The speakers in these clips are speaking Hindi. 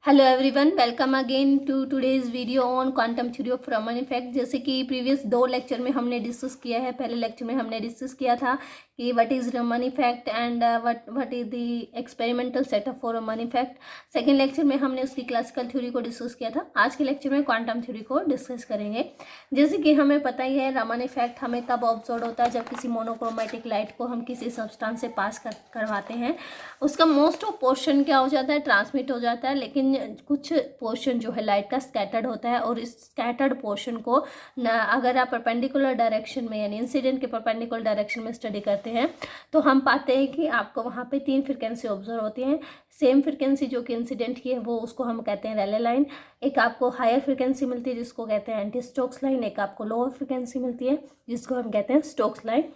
Hello everyone, welcome again to today's video on quantum theory of Raman effect. जैसे कि प्रीवियस दो लेक्चर में हमने डिस्कस किया है। पहले लेक्चर में हमने डिस्कस किया था कि what is Raman effect and what is the experimental setup for Raman effect. Second lecture में हमने उसकी क्लासिकल थ्योरी को डिस्कस किया था। आज के लेक्चर में क्वांटम थ्योरी को डिस्कस करेंगे। जैसे कि हमें पता ही है, रमन इफेक्ट हमें तब ऑब्जर्व होता है जब किसी मोनोक्रोमेटिक लाइट को हम किसी सब्सटेंस से पास करवाते हैं। उसका मोस्ट ऑफ पोर्शन क्या हो जाता है, ट्रांसमिट हो जाता है, लेकिन कुछ पोर्शन जो है लाइट का स्कैटर्ड होता है। और इस स्कैटर्ड पोर्शन को अगर आप परपेंडिकुलर डायरेक्शन में यानी इंसिडेंट के परपेंडिकुलर डायरेक्शन में स्टडी करते हैं तो हम पाते हैं कि आपको वहाँ पे 3 फ्रिक्वेंसी ऑब्जर्व होती हैं। सेम फ्रिक्वेंसी जो कि इंसिडेंट की है वो उसको हम कहते हैं रैले लाइन। एक आपको हायर फ्रिक्वेंसी मिलती है जिसको कहते हैं एंटी स्टोक्स लाइन। एक आपको लोअर फ्रिक्वेंसी मिलती है जिसको हम कहते हैं स्टोक्स लाइन।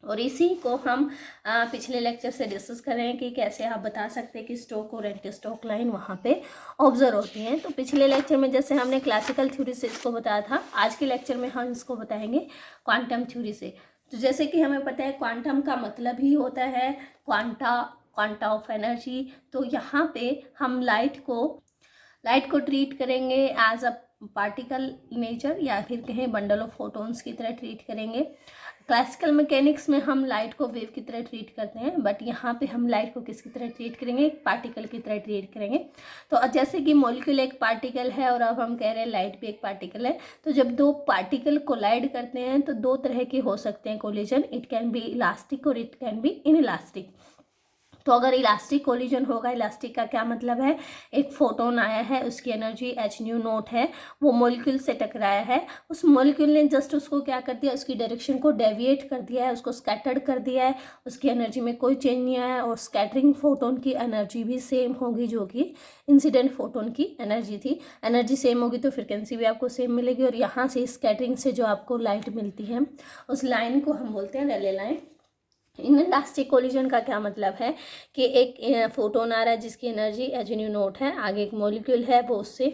और इसी को हम पिछले लेक्चर से डिस्कस करें कि कैसे आप बता सकते हैं कि स्टोक और एंटी स्टोक लाइन वहाँ पे ऑब्जर्व होती हैं। तो पिछले लेक्चर में जैसे हमने क्लासिकल थ्योरी से इसको बताया था, आज के लेक्चर में हम इसको बताएंगे क्वांटम थ्योरी से। तो जैसे कि हमें पता है क्वांटम का मतलब ही होता है क्वांटा ऑफ एनर्जी। तो यहाँ पे हम लाइट को ट्रीट करेंगे एज अ पार्टिकल नेचर या फिर कहें बंडल ऑफ फोटोन्स की तरह ट्रीट करेंगे। क्लासिकल मैकेनिक्स में हम लाइट को वेव की तरह ट्रीट करते हैं, बट यहाँ पे हम लाइट को किसकी तरह ट्रीट करेंगे, एक पार्टिकल की तरह ट्रीट करेंगे। तो जैसे कि मॉलिक्यूल एक पार्टिकल है और अब हम कह रहे हैं लाइट भी एक पार्टिकल है। तो जब दो पार्टिकल कोलाइड करते हैं तो दो तरह के हो सकते हैं collision. It can B elastic और इट कैन बी इनइलास्टिक। तो अगर इलास्टिक कोलिजन होगा, इलास्टिक का क्या मतलब है, एक फोटोन आया है, उसकी एनर्जी h0 है, वो मॉलिक्यूल से टकराया है, उस मॉलिक्यूल ने जस्ट उसको क्या कर दिया, उसकी डायरेक्शन को डेविएट कर दिया है, उसको स्कैटर्ड कर दिया है, उसकी एनर्जी में कोई चेंज नहीं आया। और स्कैटरिंग फोटोन की एनर्जी भी सेम होगी जो कि इंसिडेंट फोटोन की एनर्जी थी। एनर्जी सेम होगी तो फ्रिक्वेंसी भी आपको सेम मिलेगी। और यहाँ से स्कैटरिंग से जो आपको लाइट मिलती है उस लाइन को हम बोलते हैं रैले लाइन। इनइलास्टिक कोलिजन का क्या मतलब है कि एक फोटोन आ रहा है जिसकी एनर्जी h0 है, आगे एक मॉलिक्यूल है वो उससे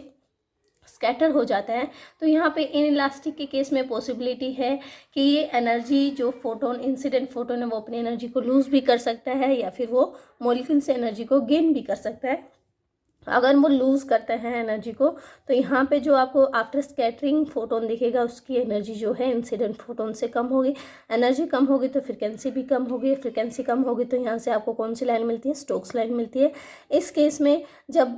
स्कैटर हो जाता है। तो यहाँ पे इनइलास्टिक के केस में पॉसिबिलिटी है कि ये एनर्जी जो फोटोन इंसिडेंट फोटोन है वो अपनी एनर्जी को लूज भी कर सकता है या फिर वो मॉलिक्यूल से एनर्जी को गेन भी कर सकता है। अगर वो लूज़ करते हैं एनर्जी को तो यहाँ पे जो आपको आफ्टर स्कैटरिंग फोटोन दिखेगा उसकी एनर्जी जो है इंसिडेंट फोटोन से कम होगी। एनर्जी कम होगी तो फ्रिक्वेंसी भी कम होगी। फ्रिक्वेंसी कम होगी तो यहाँ से आपको कौन सी लाइन मिलती है, स्टोक्स लाइन मिलती है। इस केस में जब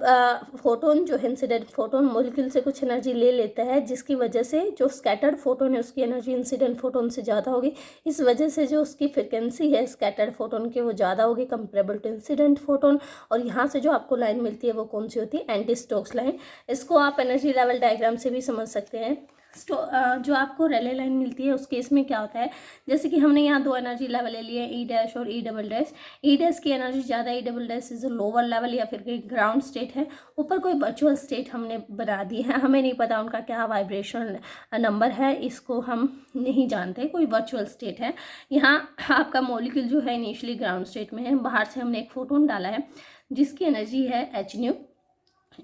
फोटोन जो है इंसिडेंट फोटोन मॉलिक्यूल से कुछ एनर्जी ले लेता है, जिसकी वजह से जो स्कैटर्ड फोटोन है उसकी एनर्जी इंसिडेंट फोटोन से ज़्यादा होगी। इस वजह से जो उसकी फ्रिक्वेंसी है स्कैटर्ड फोटोन की वो ज़्यादा होगी कंपेरेबल टू इंसिडेंट फोटोन। और यहाँ से जो आपको लाइन मिलती है वो कौन सी होती है, एंटी स्टोक्स लाइन। इसको आप एनर्जी लेवल डायग्राम से भी समझ सकते हैं। जो आपको रैले लाइन मिलती है उस केस में क्या होता है, जैसे कि हमने यहाँ दो एनर्जी लेवल ले लिए, ई डैश और ई डबल डैश। ई डैश की एनर्जी ज़्यादा, E double dash is lower level या फिर ग्राउंड स्टेट है। ऊपर कोई वर्चुअल स्टेट हमने बना दी है, हमें नहीं पता उनका क्या वाइब्रेशन नंबर है, इसको हम नहीं जानते, कोई वर्चुअल स्टेट है। यहाँ आपका मॉलिक्यूल जो है इनिशियली ग्राउंड स्टेट में है, बाहर से हमने एक फोटोन डाला है जिसकी एनर्जी है h0।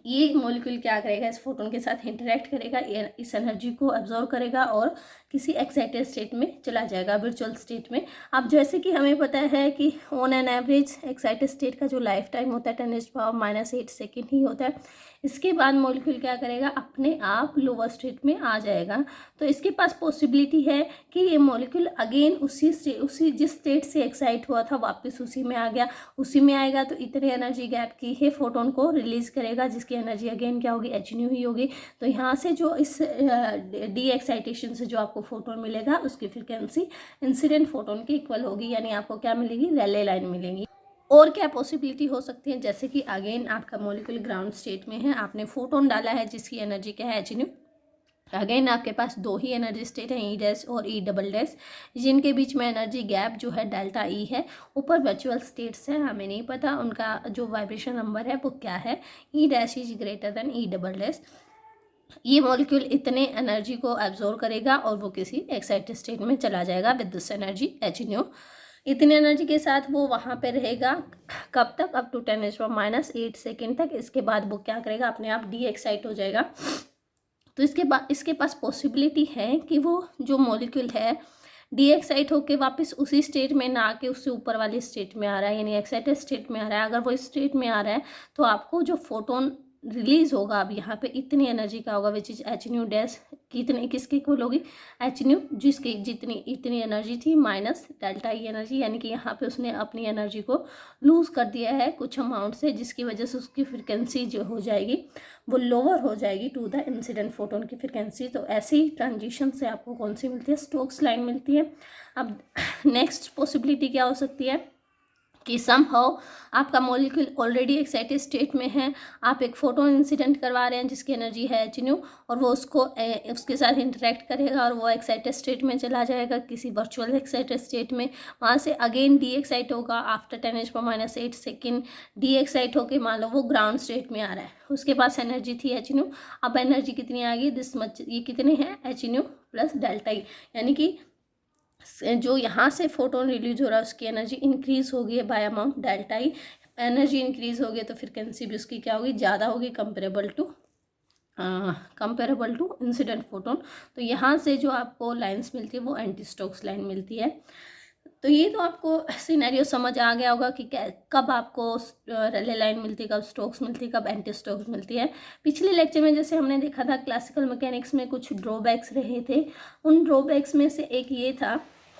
ये मॉलिक्यूल क्या करेगा, इस फोटोन के साथ इंटरेक्ट करेगा, इस एनर्जी को एब्जॉर्व करेगा और किसी एक्साइटेड स्टेट में चला जाएगा, वर्चुअल स्टेट में। अब जैसे कि हमें पता है कि on an average excited state का जो लाइफ टाइम होता है 10⁻⁻8 सेकेंड ही होता है। इसके बाद मॉलिक्यूल क्या करेगा, अपने आप लोअर स्टेट में आ जाएगा। तो इसके पास पॉसिबिलिटी है कि ये मॉलिक्यूल अगेन उसी जिस स्टेट से एक्साइट हुआ था वापस उसी में आ गया, उसी में आएगा तो इतने एनर्जी गैप की है फोटोन को रिलीज करेगा, जिसकी एनर्जी अगेन क्या होगी, h0 ही होगी। तो यहाँ से जो इस डी एक्साइटेशन से जो आपको फोटोन मिलेगा उसकी फ्रिक्वेंसी इंसिडेंट फोटोन की इक्वल होगी, यानी आपको क्या मिलेगी, रैले लाइन मिलेगी। और क्या पॉसिबिलिटी हो सकती है, जैसे कि अगेन आपका मॉलिक्यूल ग्राउंड स्टेट में है, आपने फोटोन डाला है जिसकी एनर्जी क्या है, h0। अगेन आपके पास दो ही एनर्जी स्टेट है, ई डैश और ई डबल डैश, जिनके बीच में एनर्जी गैप जो है डेल्टा ई है। ऊपर वर्चुअल स्टेट्स है, हमें नहीं पता उनका जो वाइब्रेशन नंबर है वो क्या है। ई dash is greater than E double dash. ये मॉलिक्यूल इतने एनर्जी को एब्जॉर्व करेगा और वो किसी एक्साइटेड स्टेट में चला जाएगा विद दिस एनर्जी h0। इतनी एनर्जी के साथ वो वहाँ पे रहेगा कब तक, अप टू 10⁻⁻8 सेकेंड तक। इसके बाद वो क्या करेगा, अपने आप डी एक्साइट हो जाएगा। तो इसके पास पॉसिबिलिटी है कि वो जो मॉलिक्यूल है डी एक्साइट होकर वापस उसी स्टेट में ना आके उससे ऊपर वाली स्टेट में आ रहा है, यानी एक्साइटेड स्टेट में आ रहा है। अगर वो इस स्टेट में आ रहा है तो आपको जो फोटोन रिलीज होगा अब यहाँ पे इतनी एनर्जी का होगा, which is H new dash कितने किसके इक्वल होगी, एच न्यू जिसकी जितनी इतनी एनर्जी थी माइनस डेल्टा ई एनर्जी, यानी कि यहाँ पे उसने अपनी एनर्जी को लूज कर दिया है कुछ अमाउंट से, जिसकी वजह से उसकी फ्रिक्वेंसी जो हो जाएगी वो लोअर हो जाएगी टू द इंसिडेंट फोटोन की फ्रिक्वेंसी। तो ऐसे ही ट्रांजिशन से आपको कौन सी मिलती है, स्टोक्स लाइन मिलती है। अब नेक्स्ट पॉसिबिलिटी क्या हो सकती है कि समहाउ आपका मॉलिक्यूल ऑलरेडी एक्साइटेड स्टेट में है, आप एक फोटोन इंसिडेंट करवा रहे हैं जिसकी एनर्जी है एच न्यू, और वो उसको उसके साथ इंटरेक्ट करेगा और वो एक्साइटेड स्टेट में चला जाएगा किसी वर्चुअल एक्साइटेड स्टेट में, वहाँ से अगेन डी एक्साइट होगा आफ्टर 10⁻⁸ सेकेंड, डी एक्साइट होकर मान लो वो ग्राउंड स्टेट में आ रहा है, उसके पास एनर्जी थी एच न्यू, अब एनर्जी कितनी आ गई दिस मच, ये कितने हैं H new plus delta E, यानी कि जो यहाँ से फोटोन रिलीज हो रहा है उसकी एनर्जी इंक्रीज होगी है bye amount delta E, energy increase होगी तो फ्रिक्वेंसी भी उसकी क्या होगी, ज़्यादा होगी कंपेरेबल टू इंसिडेंट फोटोन। तो यहाँ से जो आपको लाइंस मिलती है वो एंटी स्टोक्स लाइन मिलती है। तो ये तो आपको सिनेरियो समझ आ गया होगा कि कब आपको रेले लाइन मिलती है, कब स्टोक्स मिलती है, कब एंटी स्टोक्स मिलती है। पिछले लेक्चर में जैसे हमने देखा था क्लासिकल मैकेनिक्स में कुछ ड्रॉबैक्स रहे थे, उन ड्रॉबैक्स में से एक ये था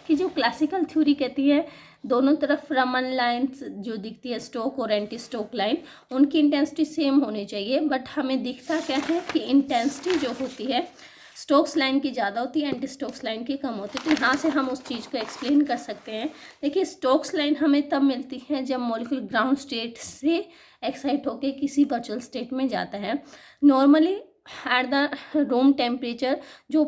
कि जो क्लासिकल थ्योरी कहती है दोनों तरफ रमन लाइन्स जो दिखती है स्टोक और एंटी स्टोक लाइन, उनकी इंटेंसिटी सेम होनी चाहिए, बट हमें दिखता क्या है कि इंटेंसिटी जो होती है स्टोक्स लाइन की ज़्यादा होती है, एंटी स्टोक्स लाइन की कम होती है। तो यहाँ से हम उस चीज़ को एक्सप्लेन कर सकते हैं। देखिए स्टोक्स लाइन हमें तब मिलती है जब मॉलिक्यूल ग्राउंड स्टेट से एक्साइट होकर किसी वर्चुअल स्टेट में जाता है। Normally at the room temperature जो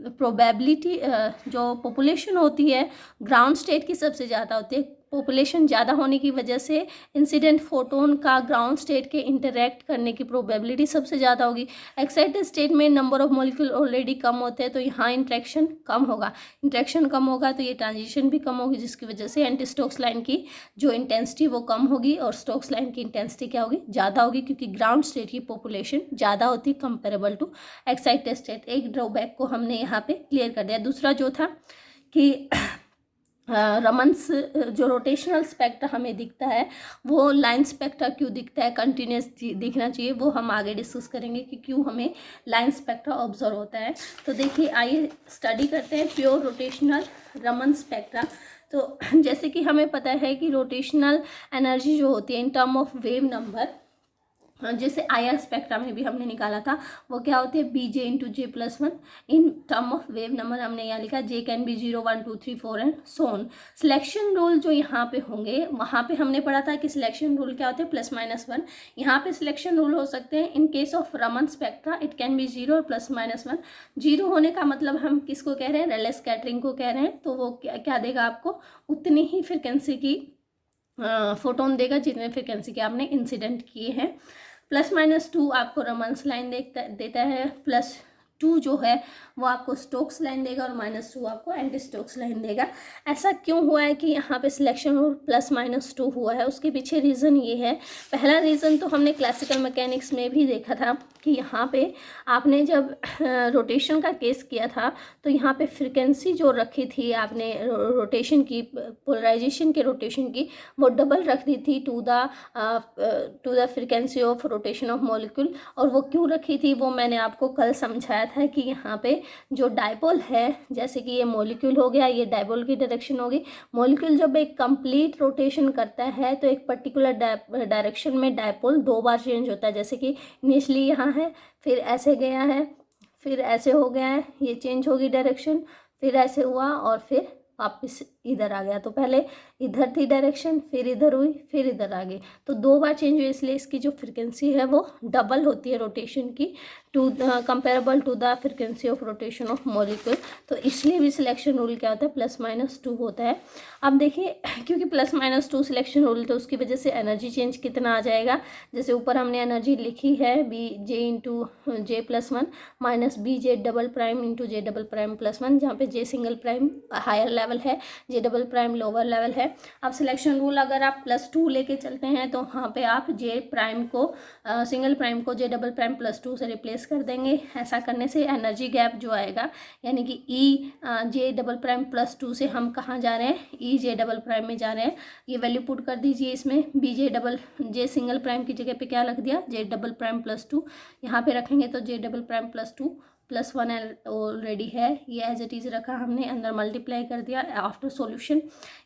प्रोबेबिलिटी जो पॉपुलेशन होती है ग्राउंड स्टेट की सबसे ज़्यादा होती है, पॉपुलेशन ज़्यादा होने की वजह से इंसिडेंट फोटोन का ग्राउंड स्टेट के इंटरेक्ट करने की प्रोबेबिलिटी सबसे ज़्यादा होगी। एक्साइटेड स्टेट में नंबर ऑफ मॉलिक्यूल ऑलरेडी कम होते हैं तो यहाँ इंट्रैक्शन कम होगा, इंट्रैक्शन कम होगा तो ये ट्रांजिशन भी कम होगी, जिसकी वजह से एंटी स्टोक्स लाइन की जो इंटेंसिटी वो कम होगी और स्टोक्स लाइन की इंटेंसिटी क्या होगी, ज़्यादा होगी, क्योंकि ग्राउंड स्टेट की पॉपुलेशन ज़्यादा होती कंपेरेबल टू एक्साइटेड स्टेट। एक ड्रॉबैक को हमने यहाँ पे क्लियर कर दिया। दूसरा जो था कि रमन्स जो रोटेशनल स्पेक्ट्रा हमें दिखता है वो लाइन स्पेक्ट्रा क्यों दिखता है, कंटिन्यूस दिखना चाहिए, वो हम आगे डिस्कस करेंगे कि क्यों हमें लाइन स्पेक्ट्रा ऑब्जर्व होता है। तो देखिए आइए स्टडी करते हैं प्योर रोटेशनल रमन स्पेक्ट्रा। तो जैसे कि हमें पता है कि रोटेशनल एनर्जी जो होती है in term of wave number, जैसे आईआर स्पेक्ट्रा में भी हमने निकाला था, वो क्या होती है B J into J plus one in term of wave number, हमने यहाँ लिखा J can be 0 1 2 3 4 and so on. Selection rule जो यहाँ पे होंगे, वहाँ पे हमने पढ़ा था कि सिलेक्शन रूल क्या होते हैं +-1, यहाँ पे सिलेक्शन रूल हो सकते हैं in case of Raman spectra it can be 0 और +-1। 0 होने का मतलब हम किसको कह रहे हैं, रेले स्कैटरिंग को कह रहे हैं। तो वो क्या देगा आपको, उतनी ही फ्रिक्वेंसी की फोटोन देगा जितने फ्रिक्वेंसी के आपने इंसिडेंट किए हैं। +-2 आपको रमन्स लाइन देता है, +2 जो है वो आपको स्टोक्स लाइन देगा और -2 आपको एंटी स्टोक्स लाइन देगा। ऐसा क्यों हुआ है कि यहाँ पे सिलेक्शन रूल +-2 हुआ है, उसके पीछे रीज़न ये है। पहला रीज़न तो हमने क्लासिकल मैकेनिक्स में भी देखा था कि यहाँ पे आपने जब रोटेशन का केस किया था तो यहाँ पे फ्रिक्वेंसी जो रखी थी आपने रोटेशन की, पोलराइजेशन के रोटेशन की, वो डबल रख दी थी to the frequency of rotation of molecule. और वो क्यों रखी थी वो मैंने आपको कल समझाया था कि यहाँ पे जो डायपोल है, जैसे कि ये मॉलिक्यूल हो गया, ये डायपोल की डायरेक्शन होगी। मॉलिक्यूल जब एक कंप्लीट रोटेशन करता है तो एक पर्टिकुलर डायरेक्शन में डायपोल 2 बार चेंज होता है, जैसे कि इनिशियली यहाँ है, फिर ऐसे गया है, फिर ऐसे हो गया है, ये चेंज होगी डायरेक्शन, फिर ऐसे हुआ और फिर वापस इधर आ गया। तो पहले इधर थी डायरेक्शन, फिर इधर हुई, फिर इधर आ गई, तो 2 बार चेंज हुई, इसलिए इसकी जो फ्रिक्वेंसी है वो डबल होती है रोटेशन की, to comparable to the frequency of rotation of molecule. तो इसलिए भी सिलेक्शन रूल क्या होता है, +-2 होता है। अब देखिए क्योंकि +-2 सिलेक्शन रूल, तो उसकी वजह से एनर्जी चेंज कितना आ जाएगा, जैसे ऊपर हमने एनर्जी लिखी है B J into J +1 minus B J double prime into J double prime +1, जहाँ पे J single prime higher level है, J double prime lower level है। अब सिलेक्शन रूल अगर आप +2 लेके चलते हैं तो वहाँ पे आप जे प्राइम को सिंगल प्राइम को जे डबल प्राइम +2 से रिप्लेस कर देंगे। ऐसा करने से एनर्जी गैप जो आएगा, यानी कि ई जे डबल प्राइम +2 से हम कहाँ जा रहे हैं, ई जे डबल प्राइम में जा रहे हैं। ये वैल्यू पुट कर दीजिए इसमें, बी जे सिंगल प्राइम की जगह पे क्या रख दिया, जे डबल प्राइम +2। यहाँ पे रखेंगे तो जे डबल प्राइम +2 +1 ऑलरेडी है, ये एज इट इज़ रखा हमने, अंदर मल्टीप्लाई कर दिया। आफ्टर सॉल्यूशन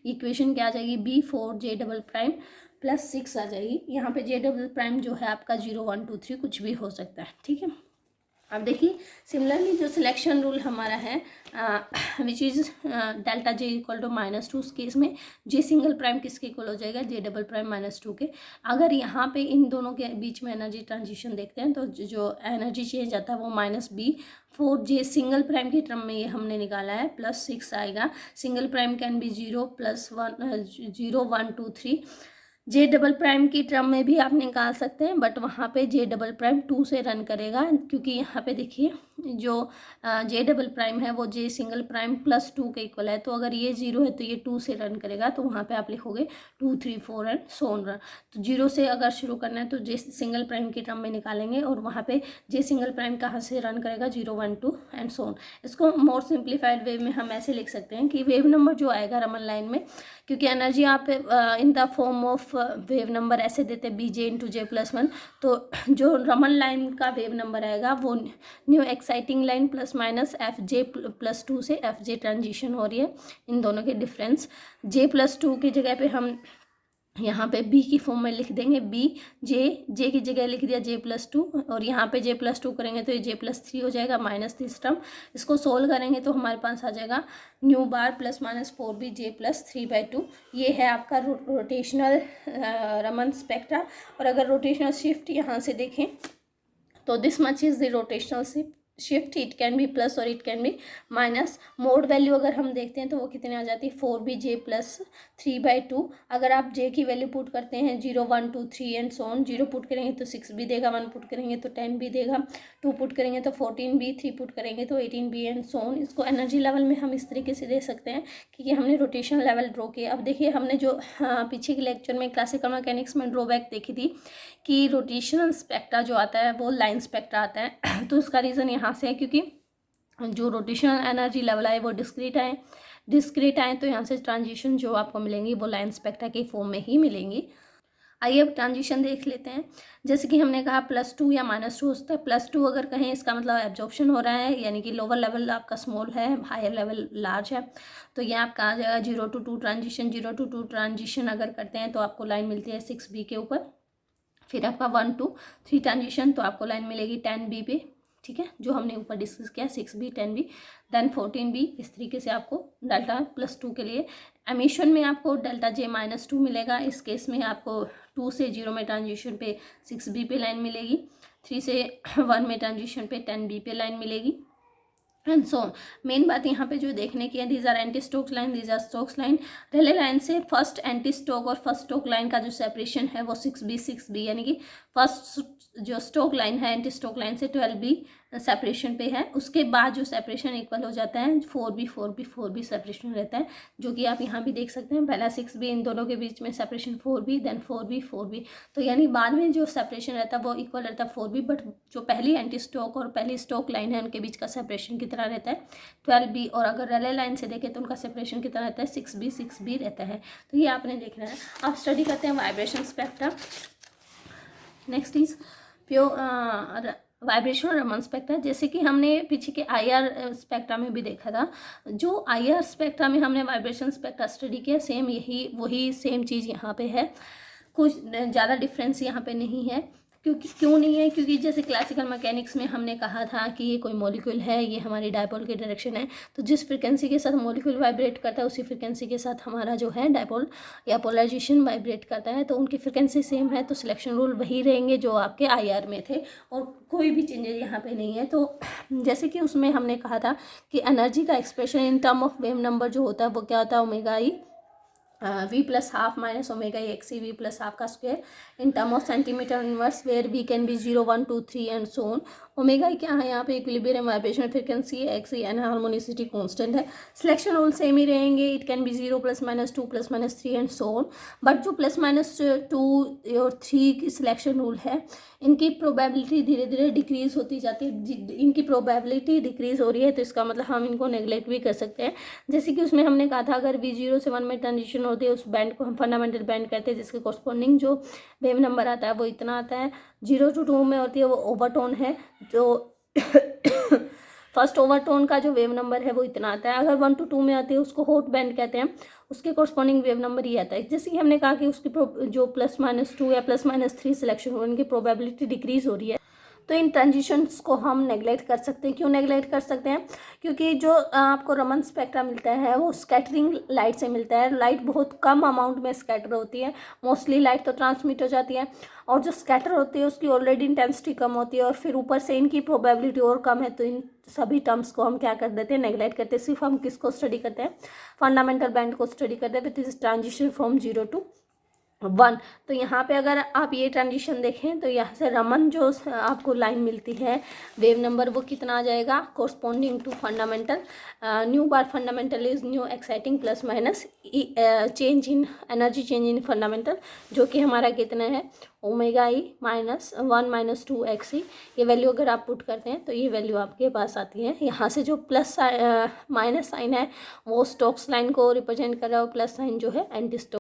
इक्वेशन क्या आ जाएगी, B4 जे डबल प्राइम +6 आ जाएगी। यहाँ पे जे डबल प्राइम जो है आपका 0 1 2 3 कुछ भी हो सकता है, ठीक है। अब देखिए सिमिलरली जो सिलेक्शन रूल हमारा है which is delta J equal to -2, उस केस में जे सिंगल प्राइम किसके इक्वल हो जाएगा, जे डबल प्राइम -2 के। अगर यहाँ पे इन दोनों के बीच में एनर्जी ट्रांजिशन देखते हैं तो जो एनर्जी चेंज आता है वो -B4 जे सिंगल प्राइम की टर्म में ये हमने निकाला है +6 आएगा। Single prime can be 0 0 1 2 3। J double prime की टर्म में भी आप निकाल सकते हैं, बट वहाँ पे जे डबल प्राइम 2 से रन करेगा, क्योंकि यहाँ पे देखिए जो जे डबल प्राइम है वो जे सिंगल प्राइम +2 के इक्वल है। तो अगर ये 0 है तो ये 2 से रन करेगा, तो वहाँ पे आप लिखोगे 2 3 4 एंड सो ऑन रन। तो 0 से अगर शुरू करना है तो जे सिंगल प्राइम की टर्म में निकालेंगे, और वहाँ पे जे सिंगल प्राइम कहाँ से रन करेगा, 0 1 2 एंड सो ऑन। इसको मोर सिंप्लीफाइड वे में हम ऐसे लिख सकते हैं कि वेव नंबर जो आएगा रमन लाइन में, क्योंकि एनर्जी आप in the form of wave number ऐसे देते हैं BJ × J+1, तो जो रमन लाइन का वेव नंबर आएगा वो न्यू एक्साइटिंग लाइन ±FJ+2 से FJ ट्रांजिशन हो रही है। इन दोनों के डिफरेंस J+2 की जगह पे हम यहाँ पे B की फॉर्म में लिख देंगे, जे की जगह लिख दिया J+2, और यहाँ पे J+2 करेंगे तो ये J+3 हो जाएगा -3 टर्म। इसको सोल्व करेंगे तो हमारे पास आ जाएगा न्यू बार +-4B J+3/2। ये है आपका रोटेशनल रमन स्पेक्ट्रा। और अगर रोटेशनल शिफ्ट यहाँ से देखें तो this much is the rotational shift, it can be plus और it can be minus. Mode value अगर हम देखते हैं तो वो कितने आ जाती है, 4B J+3/2। अगर आप J की वैल्यू पुट करते हैं 0 1 2 3 एंड सो ऑन, 0 पुट करेंगे तो 6B देगा, 1 पुट करेंगे तो 10B देगा, 2 पुट करेंगे तो 14B, 3 पुट करेंगे तो 18B एंड सो ऑन। इसको एनर्जी लेवल में हम इस तरीके से दे सकते हैं कि हमने रोटेशन लेवल ड्रॉ किया। अब देखिए हमने जो पीछे के लेक्चर में क्लासिकल मैकेनिक्स में ड्रॉबैक देखी थी कि रोटेशनल स्पेक्ट्रा जो आता है वो लाइन स्पेक्ट्रा आता है। तो उसका रीज़न यहाँ से है क्योंकि जो रोटेशनल एनर्जी लेवल आए वो डिस्क्रीट आए तो यहाँ से ट्रांजिशन जो आपको मिलेंगी वो लाइन स्पेक्ट्रा के फॉर्म में ही मिलेंगी। आइए अब ट्रांजिशन देख लेते हैं। जैसे कि हमने कहा +2 या -2 हो सकता है। +2 अगर कहें इसका मतलब एब्जॉर्प्शन हो रहा है, यानी कि लोअर लेवल आपका स्मॉल है, हायर लेवल लार्ज है। तो ये आपका आ जाएगा 0 to 2 ट्रांजिशन। 0 to 2 ट्रांजिशन अगर करते हैं तो आपको लाइन मिलती है 6B के ऊपर। फिर आपका 1 to 3 ट्रांजिशन तो आपको लाइन मिलेगी 10B पे, ठीक है, जो हमने ऊपर डिस्कस किया 6B 10B देन 14B। इस तरीके से आपको डेल्टा +2 के लिए एमिशन में आपको डेल्टा J -2 मिलेगा। इस केस में आपको 2 से 0 में ट्रांजिशन पे 6B पे लाइन मिलेगी, 3 से 1 में ट्रांजिशन पे 10B पे लाइन मिलेगी एंड सो मेन बात यहाँ पे जो देखने की है, these are anti Stokes line, these are Stokes line. Rayleigh line से फर्स्ट एंटी स्टोक और फर्स्ट स्टोक लाइन का जो सेपरेशन है वो 6B यानी कि फर्स्ट जो स्टोक लाइन है एंटी स्टोक लाइन से 12B सेपरेशन पे है। उसके बाद जो सेपरेशन इक्वल हो जाता है 4B सेपरेशन रहता है, जो कि आप यहाँ भी देख सकते हैं। पहला 6B, इन दोनों के बीच में सेपरेशन 4B, देन 4B। तो यानी बाद में जो सेपरेशन रहता है वो इक्वल रहता है 4B, बट जो पहली एंटी स्टोक और पहली स्टोक लाइन है उनके बीच का सेपरेशन कितना रहता है 12B। और अगर रेले लाइन से देखें तो उनका सेपरेशन कितना रहता है 6B रहता है। तो ये आपने देखना है। आप स्टडी करते हैं vibration spectra. Next is pure vibration और रमन स्पेक्ट्रा। जैसे कि हमने पीछे के IR स्पेक्ट्रा में भी देखा था, जो IR स्पेक्ट्रा में हमने वाइब्रेशन स्पेक्ट्रा स्टडी किया, सेम वही सेम चीज़ यहाँ पे है। कुछ ज़्यादा डिफरेंस यहाँ पे नहीं है। क्यों नहीं है, क्योंकि जैसे क्लासिकल मैकेनिक्स में हमने कहा था कि ये कोई मॉलिक्यूल है, ये हमारी डायपोल की डायरेक्शन है, तो जिस फ्रिक्वेंसी के साथ मॉलिक्यूल वाइब्रेट करता है उसी फ्रिक्वेंसी के साथ हमारा जो है डायपोल या पोलराइजेशन वाइब्रेट करता है। तो उनकी फ्रिक्वेंसी सेम है, तो सिलेक्शन रूल वही रहेंगे जो आपके IR में थे, और कोई भी चेंजेस यहाँ पे नहीं है। तो जैसे कि उसमें हमने कहा था कि एनर्जी का expression in term of wave number जो होता है वो क्या होता है, ω V + ½ - ω/XC V + ½ का square in term of centimetre inverse, where V can be 0 1 2 3 and so on. Omega क्या है यहाँ पे, equilibrium vibrational frequency, x anharmonicity constant है। सिलेक्शन रूल सेम ही रहेंगे, it can be 0 +-2 +-3 and so on. But जो +-2 और 3 की सिलेक्शन रूल है, इनकी प्रोबेबिलिटी धीरे धीरे डिक्रीज होती जाती है। इनकी प्रोबेबिलिटी डिक्रीज हो रही है तो इसका मतलब हम इनको नेगलेक्ट भी कर सकते हैं। जैसे कि उसमें हमने कहा था अगर V0 से 1 में ट्रांजिशन होती है उस बैंड को हम फंडामेंटल बैंड कहते हैं, जिसके कॉरस्पॉन्डिंग जो वेव नंबर आता है वो इतना आता है। 0 to 2 में होती है वो ओवरटोन है, जो फर्स्ट ओवरटोन का जो वेव नंबर है वो इतना आता है। अगर 1 to 2 में आती है उसको हॉट बैंड कहते हैं, उसके कॉरस्पॉन्डिंग वेव नंबर ये आता है। जैसे कि हमने कहा कि उसकी जो +-2 या +-3 सिलेक्शन हो, उनकी प्रोबेबिलिटी डिक्रीज हो रही है, तो इन ट्रांजिशंस को हम नेगलेक्ट कर सकते हैं। क्यों नेगलेक्ट कर सकते हैं? क्योंकि जो आपको रमन स्पेक्ट्रा मिलता है वो स्कैटरिंग लाइट से मिलता है। लाइट बहुत कम अमाउंट में स्कैटर होती है, मोस्टली लाइट तो ट्रांसमिट हो जाती है, और जो स्कैटर होती है उसकी ऑलरेडी इंटेंसिटी कम होती है, और फिर ऊपर से इनकी प्रोबेबिलिटी और कम है। तो इन सभी टर्म्स को हम क्या कर देते हैं, नेगलेक्ट करते हैं। सिर्फ हम किसको स्टडी करते हैं, फंडामेंटल बैंड को स्टडी करते हैं with this transition from 0 to 1। तो यहाँ पे अगर आप ये ट्रांजिशन देखें तो यहाँ से रमन जो आपको लाइन मिलती है वेव नंबर वो कितना आ जाएगा, corresponding to fundamental. Nu bar fundamental is nu exciting +- change in energy change in fundamental, जो कि हमारा कितना है ω(E) -1 - 2 XE। ये वैल्यू अगर आप पुट करते हैं तो ये वैल्यू आपके पास आती है। यहाँ से जो माइनस साइन है वो स्टोक्स लाइन को रिप्रेजेंट कर रहा है, और प्लस साइन जो है एंटी स्टोक्स